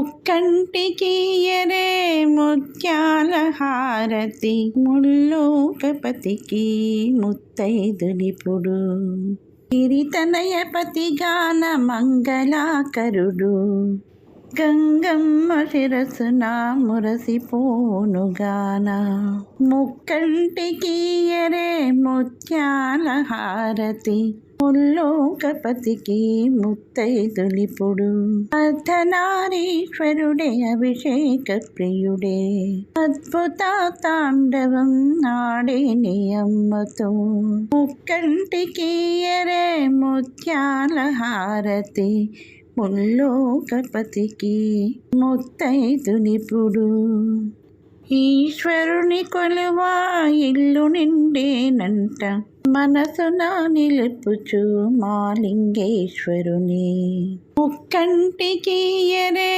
ముక్కంటికీయరే ముత్యాల హారతి, ముల్లోకపతికి ముత్తైదులిపుడు. గిరితనయపతి గాన మంగళాకరుడు, గంగమ్మ శిరసున మురసిపోనుగాన. ముక్కంటికీయరే ముత్యాల హారతి, ముల్లోకపతికి ముత్తైదులిపుడు. అర్ధనారీశ్వరుడే అభిషేక ప్రియుడే, అద్భుత తాండవం ఆడే నియమ్మతో. ముక్కంటికీయరే ముత్యాల హారతి, ముల్లోకపతికి ముత్తైదులిపుడు. ఈశ్వరుని కొలువా ఇల్లు నిండేనంట, మనసున నిలుపుచు మాలింగేశ్వరుని. ముక్కంటికీయరే